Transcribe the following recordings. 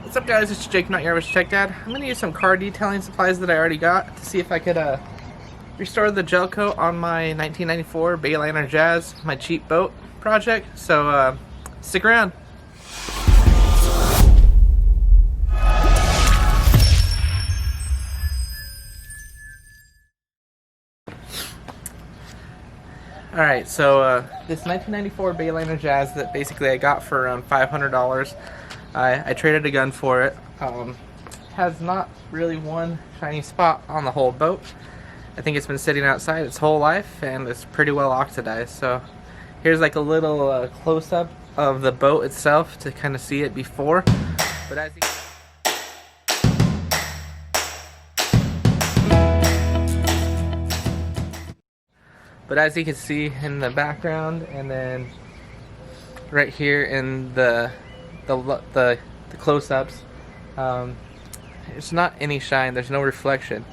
What's up, guys? It's Jake, not your average tech dad. I'm going to use some car detailing supplies that I already got to see if I could restore the gel coat on my 1994 Bayliner JazZ, my cheap boat project. So stick around. Alright, so this 1994 Bayliner JazZ that basically I got for around $500. I traded a gun for it. Has not really one shiny spot on the whole boat. I think it's been sitting outside its whole life and it's pretty well oxidized. So here's like a little close-up of the boat itself to kind of see it before. But as you can see in the background, and then right here in the close-ups, there's not any shine, there's no reflection.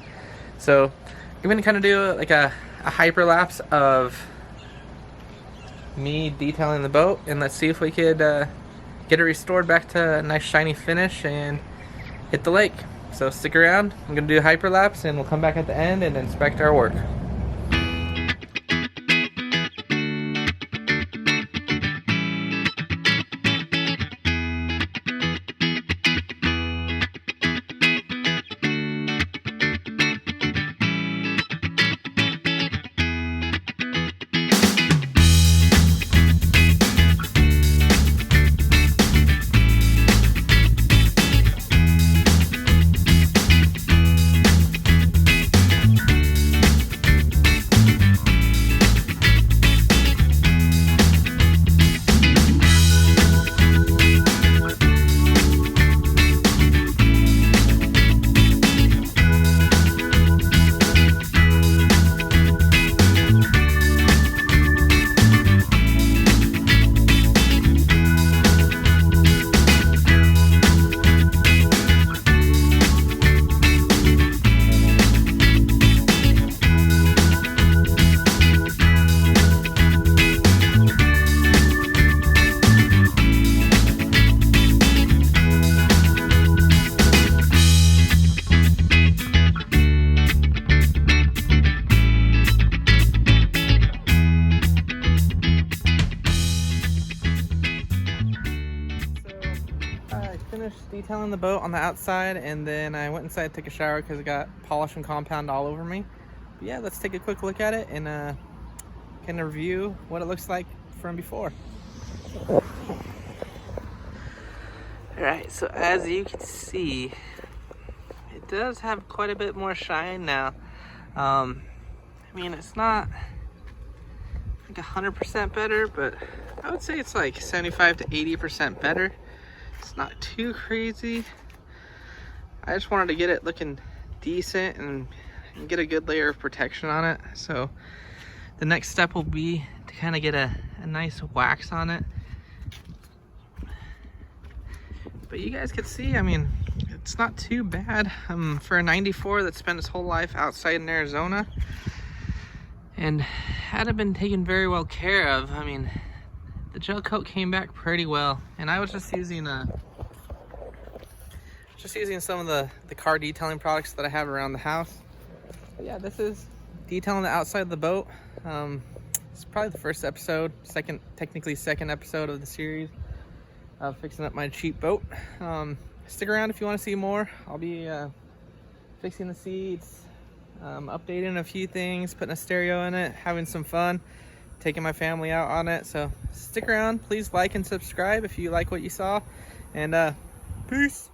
So I'm gonna kind of do like a hyperlapse of me detailing the boat, and let's see if we could get it restored back to a nice shiny finish and hit the lake. So stick around, I'm gonna do a hyperlapse and we'll come back at the end and inspect our work. Finished detailing the boat on the outside, and then I went inside, took a shower because it got polish and compound all over me. But yeah, let's take a quick look at it and kind of review what it looks like from before. Alright, so as you can see, it does have quite a bit more shine now. I mean, it's not like 100% better, but I would say it's like 75 to 80% better. It's not too crazy. I just wanted to get it looking decent and get a good layer of protection on it. So the next step will be to kind of get a nice wax on it. But you guys can see, I mean, it's not too bad for a 94 that spent its whole life outside in Arizona and hadn't been taken very well care of. I mean, the gel coat came back pretty well, and I was just using some of the car detailing products that I have around the house. But yeah, this is detailing the outside of the boat. It's probably the first episode, technically second episode of the series of fixing up my cheap boat. Stick around if you want to see more. I'll be fixing the seats, updating a few things, putting a stereo in it, having some fun, taking my family out on it. So stick around, please like and subscribe if you like what you saw, and peace.